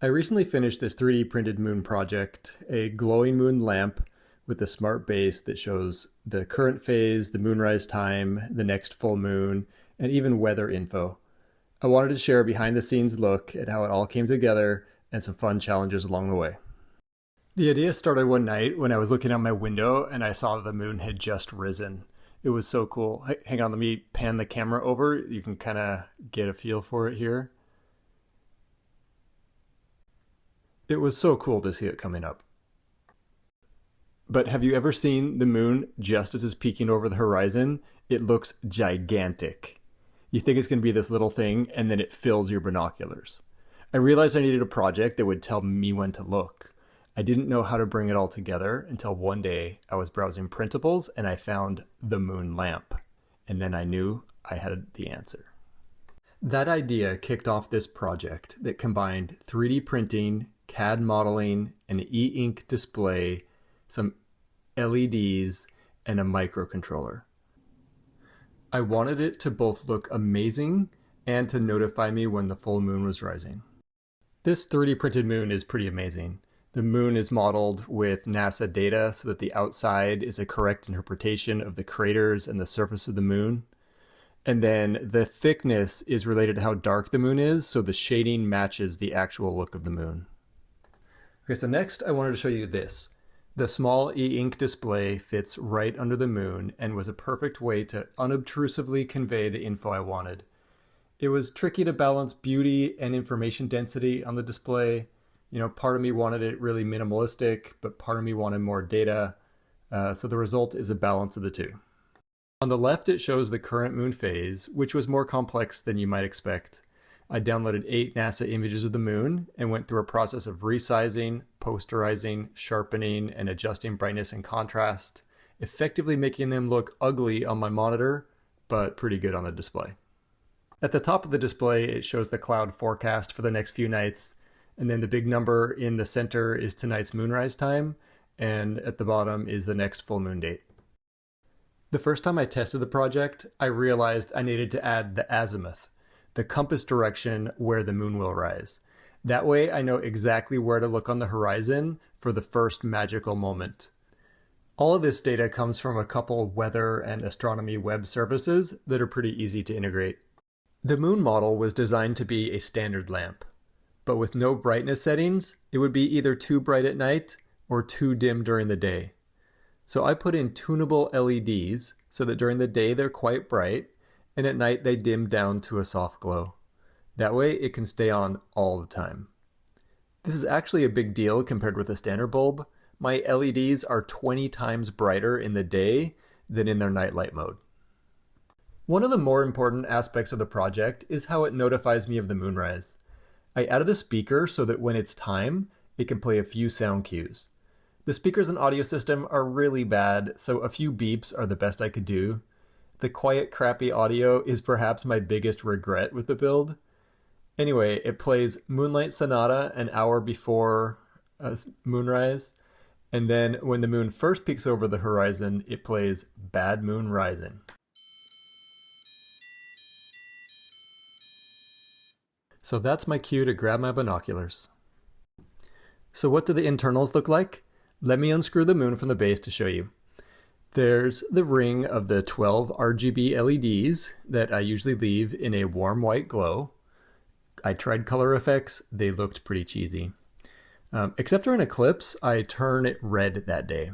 I recently finished this 3D printed moon project, a glowing moon lamp with a smart base that shows the current phase, the moonrise time, the next full moon, and even weather info. I wanted to share a behind the scenes look at how it all came together and some fun challenges along the way. The idea started one night when I was looking out my window and I saw the moon had just risen. It was so cool. Hang on, let me pan the camera over. You can kind of get a feel for it here. It was so cool to see it coming up. But have you ever seen the moon just as it's peeking over the horizon? It looks gigantic. You think it's going to be this little thing, and then it fills your binoculars. I realized I needed a project that would tell me when to look. I didn't know how to bring it all together until one day I was browsing printables and I found the moon lamp. And then I knew I had the answer. That idea kicked off this project that combined 3D printing, CAD modeling, an e-ink display, some LEDs, and a microcontroller. I wanted it to both look amazing and to notify me when the full moon was rising. This 3D printed moon is pretty amazing. The moon is modeled with NASA data so that the outside is a correct interpretation of the craters and the surface of the moon. And then the thickness is related to how dark the moon is, so the shading matches the actual look of the moon. Okay, so next I wanted to show you this. The small e-ink display fits right under the moon and was a perfect way to unobtrusively convey the info I wanted. It was tricky to balance beauty and information density on the display. You know, part of me wanted it really minimalistic, but part of me wanted more data. So the result is a balance of the two. On the left, it shows the current moon phase, which was more complex than you might expect. I downloaded 8 NASA images of the moon and went through a process of resizing, posterizing, sharpening, and adjusting brightness and contrast, effectively making them look ugly on my monitor, but pretty good on the display. At the top of the display, it shows the cloud forecast for the next few nights, and then the big number in the center is tonight's moonrise time, and at the bottom is the next full moon date. The first time I tested the project, I realized I needed to add the azimuth, the compass direction where the moon will rise. That way I know exactly where to look on the horizon for the first magical moment. All of this data comes from a couple weather and astronomy web services that are pretty easy to integrate. The moon model was designed to be a standard lamp, but with no brightness settings, it would be either too bright at night or too dim during the day. So I put in tunable LEDs so that during the day they're quite bright, and at night they dim down to a soft glow. That way it can stay on all the time. This is actually a big deal compared with a standard bulb. My LEDs are 20 times brighter in the day than in their nightlight mode. One of the more important aspects of the project is how it notifies me of the moonrise. I added a speaker so that when it's time, it can play a few sound cues. The speakers and audio system are really bad, so a few beeps are the best I could do. The quiet, crappy audio is perhaps my biggest regret with the build. Anyway, it plays Moonlight Sonata an hour before moonrise, and then when the moon first peeks over the horizon, it plays Bad Moon Rising. So that's my cue to grab my binoculars. So what do the internals look like? Let me unscrew the moon from the base to show you. There's the ring of the 12 RGB LEDs that I usually leave in a warm white glow. I tried color effects, they looked pretty cheesy. Except during eclipse, I turn it red that day.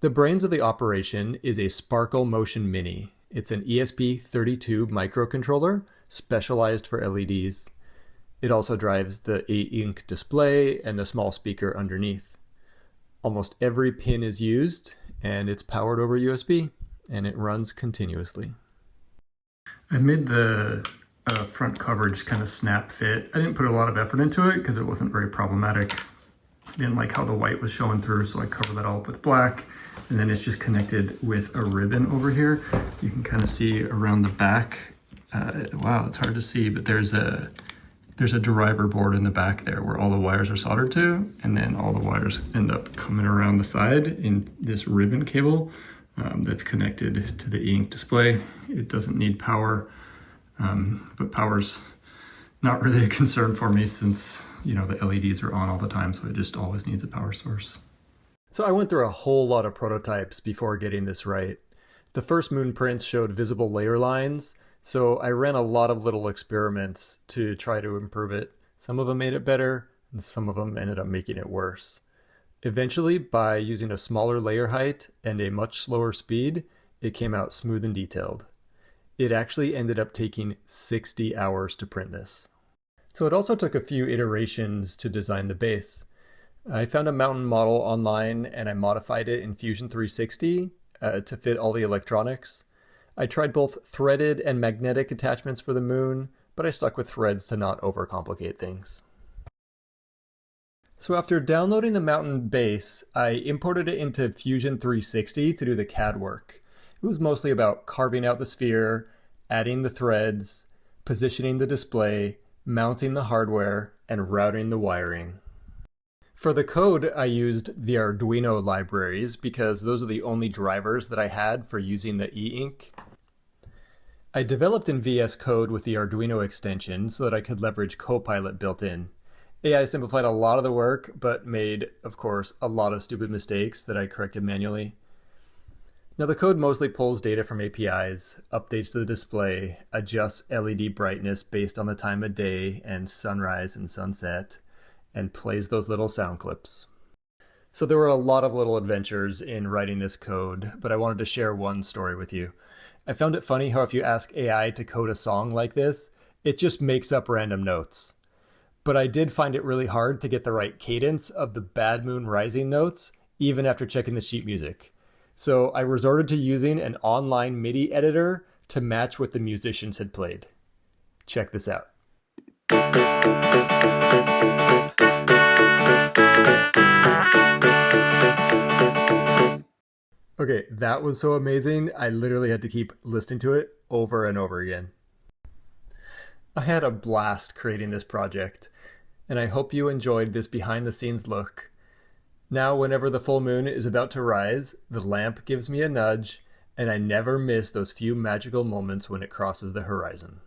The brains of the operation is a Sparkle Motion Mini. It's an ESP32 microcontroller specialized for LEDs. It also drives the e-ink display and the small speaker underneath. Almost every pin is used, and it's powered over USB, and it runs continuously. I made the front coverage kind of snap fit. I didn't put a lot of effort into it because it wasn't very problematic. I didn't like how the white was showing through, so I covered that all up with black. And then it's just connected with a ribbon over here. You can kind of see around the back. Wow, it's hard to see, but there's a driver board in the back there where all the wires are soldered to, and then all the wires end up coming around the side in this ribbon cable that's connected to the e-ink display. It doesn't need power, but power's Not really a concern for me since, the LEDs are on all the time, so it just always needs a power source. So I went through a whole lot of prototypes before getting this right. The first moon prints showed visible layer lines, so I ran a lot of little experiments to try to improve it. Some of them made it better, and some of them ended up making it worse. Eventually, by using a smaller layer height and a much slower speed, it came out smooth and detailed. It actually ended up taking 60 hours to print this. So it also took a few iterations to design the base. I found a mountain model online and I modified it in Fusion 360 to fit all the electronics. I tried both threaded and magnetic attachments for the moon, but I stuck with threads to not overcomplicate things. So after downloading the mountain base, I imported it into Fusion 360 to do the CAD work. It was mostly about carving out the sphere, adding the threads, positioning the display, mounting the hardware, and routing the wiring. For the code, I used the Arduino libraries because those are the only drivers that I had for using the eink. I developed in VS Code with the Arduino extension so that I could leverage Copilot built in. AI simplified a lot of the work, but made, of course, a lot of stupid mistakes that I corrected manually. Now the code mostly pulls data from APIs, updates the display, adjusts LED brightness based on the time of day and sunrise and sunset, and plays those little sound clips. So there were a lot of little adventures in writing this code, but I wanted to share one story with you. I found it funny how if you ask AI to code a song like this, it just makes up random notes. But I did find it really hard to get the right cadence of the Bad Moon Rising notes, even after checking the sheet music. So I resorted to using an online MIDI editor to match what the musicians had played. Check this out. Okay, that was so amazing. I literally had to keep listening to it over and over again. I had a blast creating this project, and I hope you enjoyed this behind-the-scenes look. Now, whenever the full moon is about to rise, the lamp gives me a nudge, and I never miss those few magical moments when it crosses the horizon.